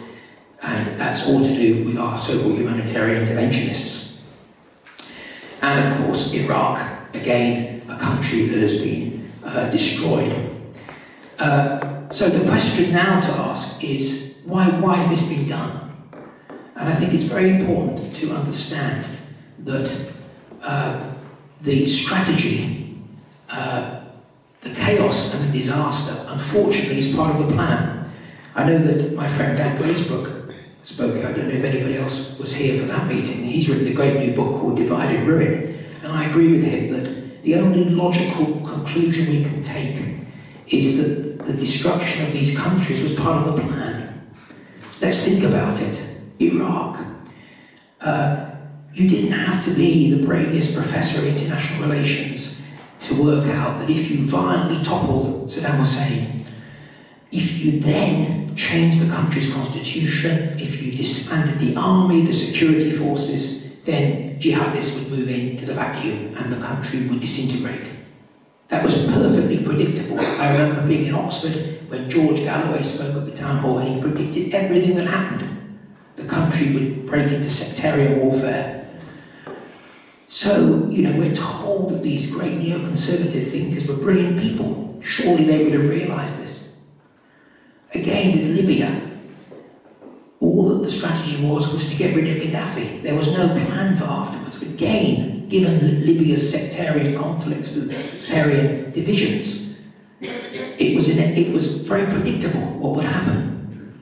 And that's all to do with our so-called humanitarian interventionists. And of course, Iraq, again, a country that has been destroyed. So the question now to ask is, why has this been done? And I think it's very important to understand that the strategy, the chaos and the disaster, unfortunately, is part of the plan. I know that my friend Dan Glazebrook spoke, I don't know if anybody else was here for that meeting. He's written a great new book called Divide and Ruin, and I agree with him that the only logical conclusion we can take is that the destruction of these countries was part of the plan. Let's think about it. Iraq. You didn't have to be the brainiest professor of international relations to work out that if you violently toppled Saddam Hussein, if you then changed the country's constitution, if you disbanded the army, the security forces, then jihadists would move into the vacuum and the country would disintegrate. That was perfectly predictable. I remember being in Oxford when George Galloway spoke at the town hall and he predicted everything that happened. the country would break into sectarian warfare. So, we're told that these great neoconservative thinkers were brilliant people. Surely they would have realised this. Again, with Libya, all that the strategy was to get rid of Gaddafi. There was no plan for afterwards. Again, given Libya's sectarian conflicts, the sectarian divisions, it was very predictable what would happen.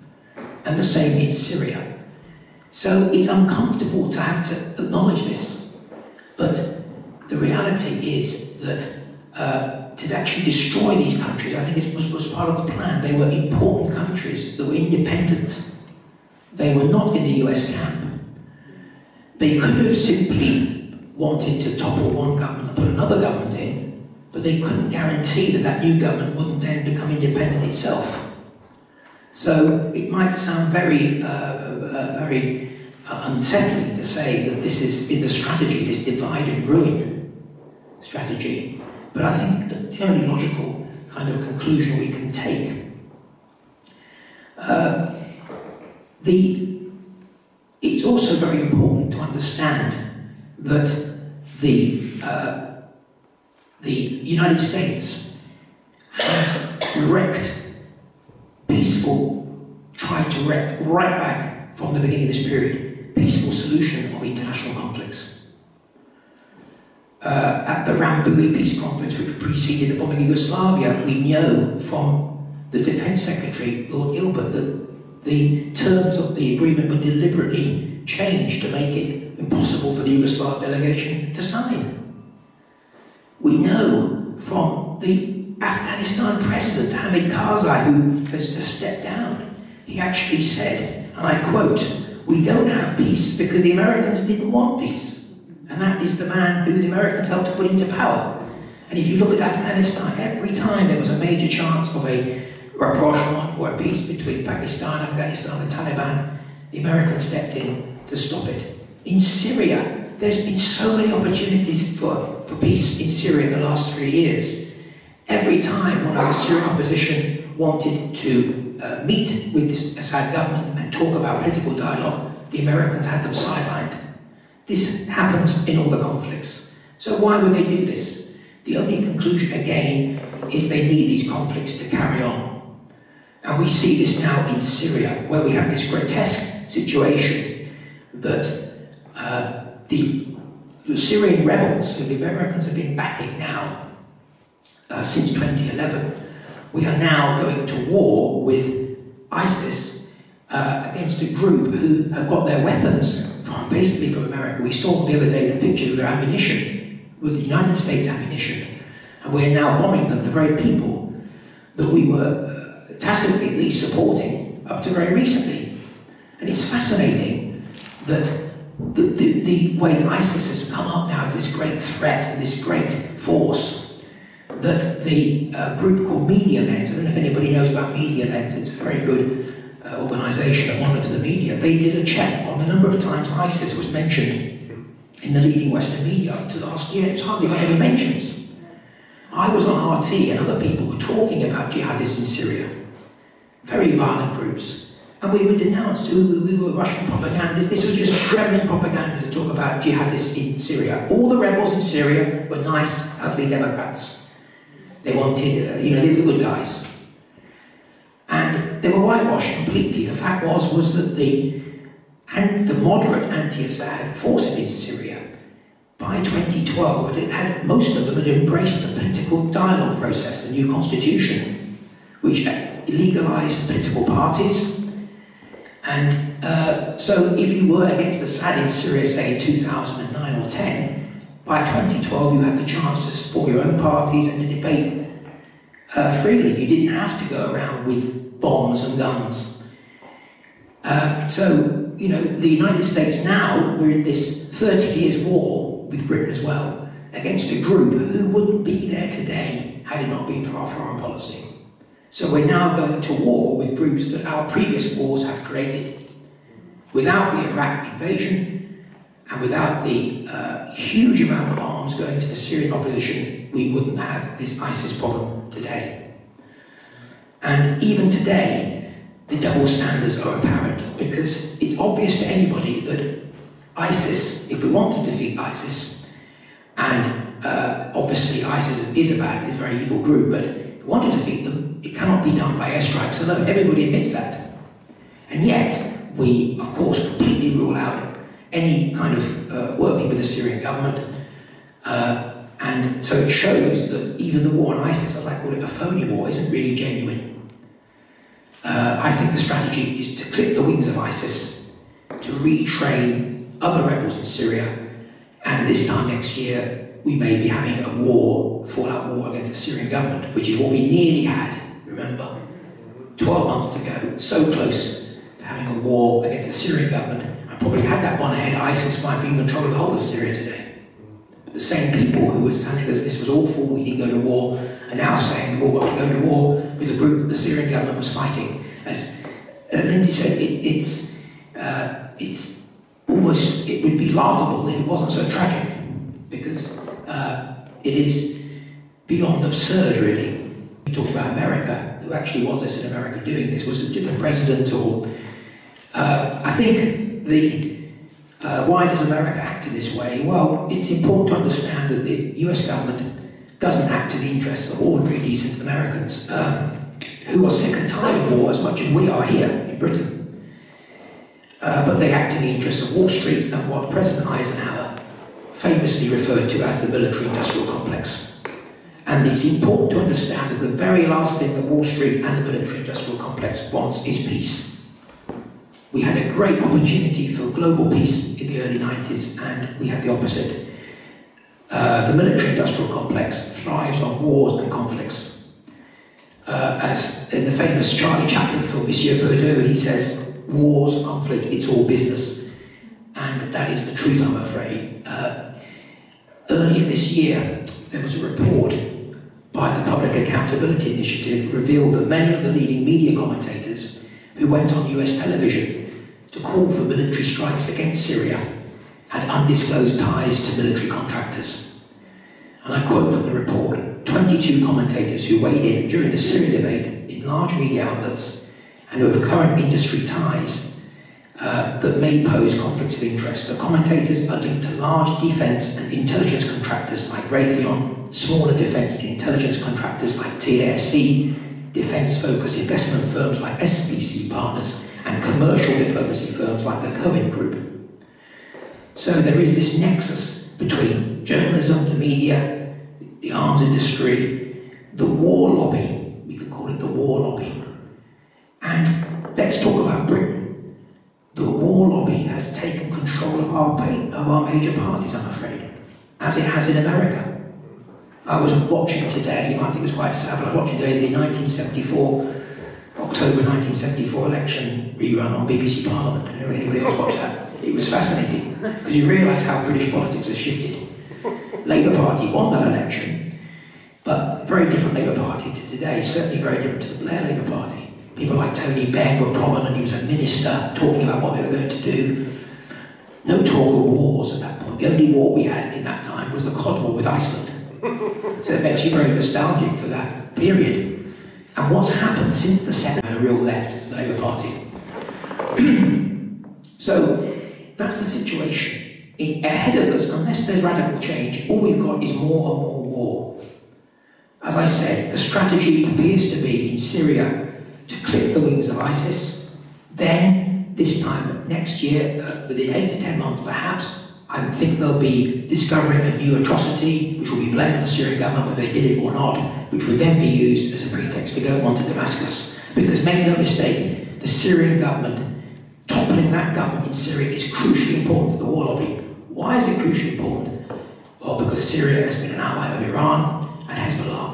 And the same in Syria. So it's uncomfortable to have to acknowledge this. But the reality is that to actually destroy these countries, I think this was part of the plan. They were important countries that were independent. They were not in the US camp. They could have simply wanted to topple one government and put another government in, but they couldn't guarantee that new government wouldn't then become independent itself. So it might sound very unsettling to say that this is in the strategy, this divide and ruin strategy, but I think it's the only logical kind of conclusion we can take. It's also very important to understand that the United States has tried to wreck right back from the beginning of this period, peaceful solution of international conflicts. At the Rambouillet peace conference, which preceded the bombing of Yugoslavia, we know from the Defence Secretary, Lord Gilbert, that the terms of the agreement were deliberately changed to make it impossible for the Yugoslav delegation to sign. We know from the Afghanistan President, Hamid Karzai, who has just stepped down, he actually said, and I quote, "We don't have peace because the Americans didn't want peace." And that is the man who the Americans helped to put into power. And if you look at Afghanistan, every time there was a major chance of a rapprochement or a peace between Pakistan, Afghanistan and Taliban, the Americans stepped in to stop it. In Syria, there's been so many opportunities for peace in Syria in the last 3 years. Every time one of the Syrian opposition wanted to meet with the Assad government and talk about political dialogue, the Americans had them sidelined. This happens in all the conflicts. So why would they do this? The only conclusion, again, is they need these conflicts to carry on. And we see this now in Syria, where we have this grotesque situation that the Syrian rebels, who the Americans have been backing now since 2011, we are now going to war with ISIS against a group who have got their weapons basically from America. We saw the other day the picture of their ammunition, with the United States ammunition, and we're now bombing them, the very people that we were tacitly at least supporting up to very recently. And it's fascinating that the way ISIS has come up now as this great threat and this great force, that the group called Media Lens, I don't know if anybody knows about Media Lens, it's a very good organisation that monitor the media. They did a check on the number of times ISIS was mentioned in the leading Western media up to last year. It's hardly got any mentions. I was on RT and other people were talking about jihadists in Syria, very violent groups, and we were denounced. We were Russian propagandists. This was just Kremlin propaganda to talk about jihadists in Syria. All the rebels in Syria were nice, ugly Democrats. They wanted, they were the good guys. And they were whitewashed completely. The fact was that the moderate anti-Assad forces in Syria, by 2012, most of them had embraced the political dialogue process, the new constitution, which legalised political parties. And so if you were against Assad in Syria, say in 2009 or 10, by 2012 you had the chance to support your own parties and to debate freely. You didn't have to go around with bombs and guns. So, the United States now, we're in this 30 years war with Britain as well, against a group who wouldn't be there today had it not been for our foreign policy. So we're now going to war with groups that our previous wars have created. Without the Iraq invasion, and without the huge amount of arms going to the Syrian opposition, we wouldn't have this ISIS problem today. And even today, the double standards are apparent, because it's obvious to anybody that ISIS, if we want to defeat ISIS, and obviously ISIS is a very evil group, but if we want to defeat them, it cannot be done by airstrikes alone. Everybody admits that. And yet, we, of course, completely rule out any kind of working with the Syrian government. And so it shows that even the war on ISIS, as I call it, a phony war, isn't really genuine. I think the strategy is to clip the wings of ISIS, to retrain other rebels in Syria, and this time next year we may be having a war, fallout war against the Syrian government, which is what we nearly had, remember, 12 months ago, so close to having a war against the Syrian government. I probably had that one ahead. ISIS might be in control of the whole of Syria today. But the same people who were telling us this was awful, we didn't go to war, are now saying we all got to go to war with a group that the Syrian government was fighting. As Lindsay said, it's almost, it would be laughable if it wasn't so tragic, because it is beyond absurd, really. We talk about America. Who actually was this in America doing this? Was it the president or... I think why does America act in this way? Well, it's important to understand that the US government doesn't act in the interests of ordinary, decent Americans who are sick and tired of war as much as we are here in Britain. But they act in the interests of Wall Street and what President Eisenhower famously referred to as the military-industrial complex. And it's important to understand that the very last thing that Wall Street and the military-industrial complex wants is peace. We had a great opportunity for global peace in the early 90s, and we had the opposite. The military-industrial complex thrives on wars and conflicts. As in the famous Charlie Chaplin film, Monsieur Perdue, he says, wars, conflict, it's all business. And that is the truth, I'm afraid. Earlier this year, there was a report by the Public Accountability Initiative revealed that many of the leading media commentators who went on US television to call for military strikes against Syria had undisclosed ties to military contractors. And I quote from the report, 22 commentators who weighed in during the Syria debate in large media outlets and who have current industry ties that may pose conflicts of interest. The commentators are linked to large defence and intelligence contractors like Raytheon, smaller defence and intelligence contractors like TASC, defence-focused investment firms like SBC Partners, and commercial diplomacy firms like the Cohen Group. So there is this nexus between journalism, the media, the arms industry, the war lobby, we can call it the war lobby. And let's talk about Britain. The war lobby has taken control of our major parties, I'm afraid, as it has in America. I was watching today, I think it was quite sad, but I was watching today the October 1974 election rerun on BBC Parliament. I don't know if anybody else watched that. It was fascinating, because you realise how British politics has shifted. Labour Party won that election, but very different Labour Party to today, certainly very different to the Blair Labour Party. People like Tony Benn were prominent, he was a minister talking about what they were going to do. No talk of wars at that point. The only war we had in that time was the Cod War with Iceland. So it makes you very nostalgic for that period. And what's happened since the 70s, a real left Labour Party. So that's the situation. Ahead of us, unless there's radical change, all we've got is more and more war. As I said, the strategy appears to be in Syria to clip the wings of ISIS. Then, this time next year, within 8 to 10 months perhaps, I think they'll be discovering a new atrocity, which will be blamed on the Syrian government whether they did it or not, which would then be used as a pretext to go on to Damascus. Because make no mistake, the Syrian government, toppling that government in Syria is crucially important to the war lobby. Why is it crucially important? Well, because Syria has been an ally of Iran and Hezbollah.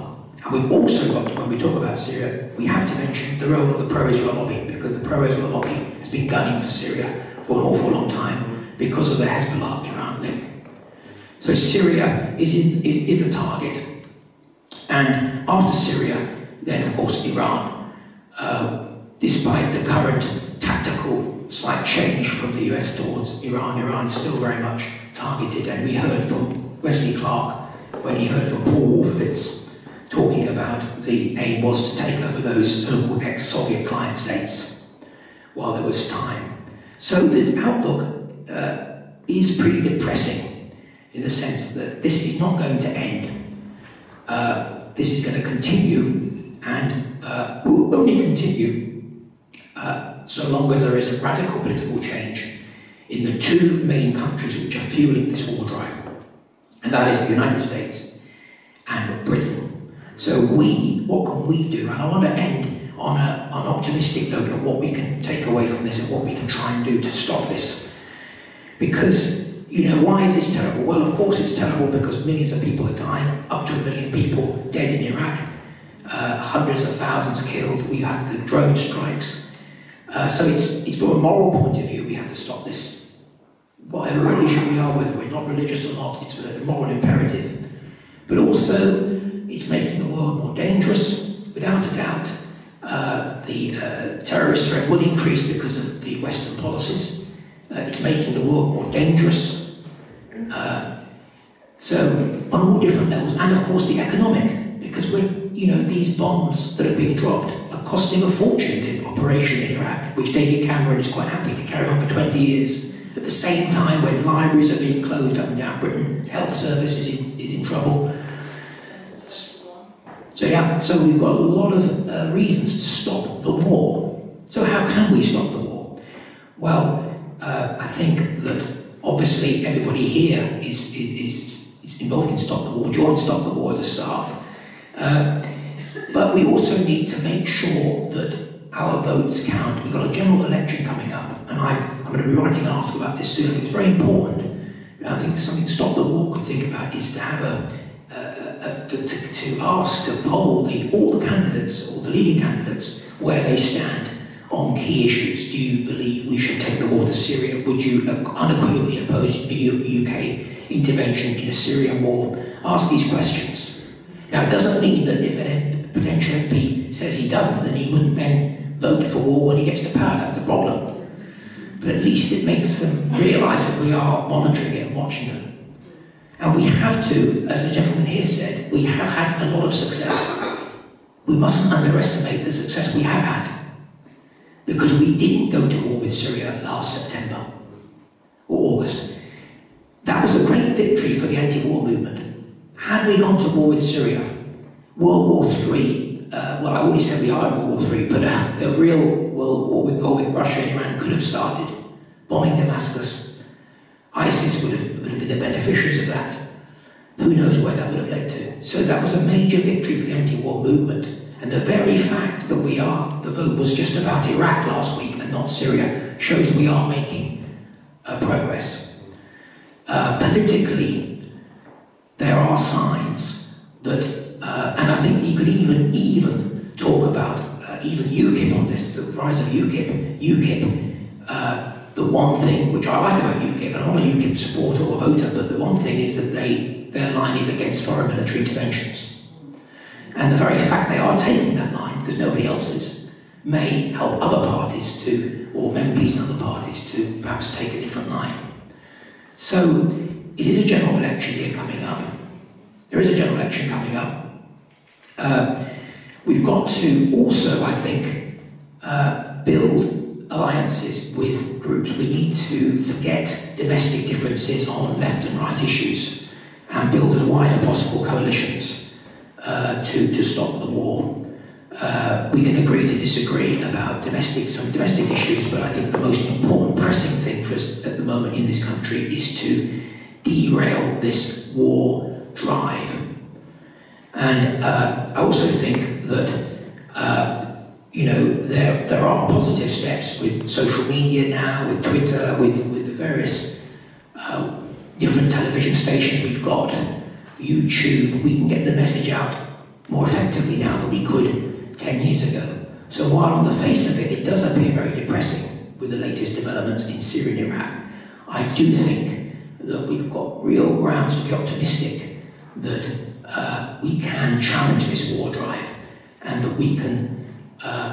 And we've also got, when we talk about Syria, we have to mention the role of the pro-Israel lobby, because the pro-Israel lobby has been gunning for Syria for an awful long time because of the Hezbollah-Iran link. So Syria is the target. And after Syria, then of course Iran, despite the current tactical slight change from the US towards Iran is still very much targeted. And we heard from Wesley Clark, when he heard from Paul Wolfowitz, talking about the aim was to take over those so-called ex-Soviet client states. while there was time. So the outlook is pretty depressing in the sense that this is not going to end. This is going to continue, and will only continue so long as there is a radical political change in the two main countries which are fueling this war drive, and that is the United States and Britain. So what can we do? And I want to end on an optimistic note of what we can take away from this and what we can try and do to stop this. Because, you know, why is this terrible? Well, of course it's terrible because millions of people are dying, up to 1 million people dead in Iraq, hundreds of thousands killed, we had the drone strikes. So it's from a moral point of view, we have to stop this. Whatever religion we are, whether we're not religious or not, it's a moral imperative. But also, it's making the world more dangerous, without a doubt. The terrorist threat would increase because of the Western policies. It's making the world more dangerous. So, on all different levels, and of course the economic, because these bombs that are being dropped are costing a fortune. The operation in Iraq, which David Cameron is quite happy to carry on for 20 years. At the same time, when libraries are being closed up and down Britain, health services is in trouble. So we've got a lot of reasons to stop the war. So how can we stop the war? Well, I think that obviously everybody here is involved in Stop the War, join Stop the War as a start. But we also need to make sure that our votes count. We've got a general election coming up, and I'm going to be writing an article about this soon. It's very important. I think something Stop the War can think about is to have to poll all the candidates, all the leading candidates, where they stand on key issues. Do you believe we should take the war to Syria? Would you unequivocally oppose UK intervention in a Syrian war? Ask these questions. Now, it doesn't mean that if a potential MP says he doesn't, then he wouldn't then vote for war when he gets to power. That's the problem. But at least it makes them realise that we are monitoring it and watching them. And we have to, as the gentleman here said, we have had a lot of success. We mustn't underestimate the success we have had. Because we didn't go to war with Syria last September or August. That was a great victory for the anti-war movement. Had we gone to war with Syria, World War III, well, I already said we are in World War III, but a real world war involving Russia and Iran could have started. Bombing Damascus. ISIS would have been the beneficiaries of that. Who knows where that would have led to. So that was a major victory for the anti-war movement. And the very fact that the vote was just about Iraq last week and not Syria, shows we are making progress. Politically, there are signs that, and I think you could even talk about even UKIP on this, the rise of UKIP. UKIP, the one thing which I like about UKIP, and I'm not a UKIP supporter or voter, but the one thing is that their line is against foreign military interventions. And the very fact they are taking that line, because nobody else is, may help other parties to, or MPs and other parties to perhaps take a different line. So, it is a general election year coming up. There is a general election coming up. We've got to also, I think, build alliances with groups. We need to forget domestic differences on left and right issues and build as wide as possible coalitions to stop the war. We can agree to disagree about some domestic issues, but I think the most important pressing thing for us at the moment in this country is to derail this war drive. And I also think that there are positive steps with social media now, with Twitter, with the various different television stations we've got, YouTube. We can get the message out more effectively now than we could 10 years ago. So while on the face of it, it does appear very depressing with the latest developments in Syria and Iraq, I do think that we've got real grounds to be optimistic that we can challenge this war drive and that we can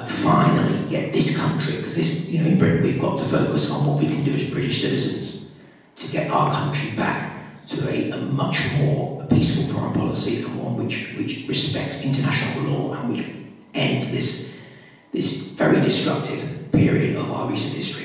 finally get this country, because in Britain we've got to focus on what we can do as British citizens to get our country back to a much more peaceful foreign policy and one which respects international law and which ends this very destructive period of our our recent history.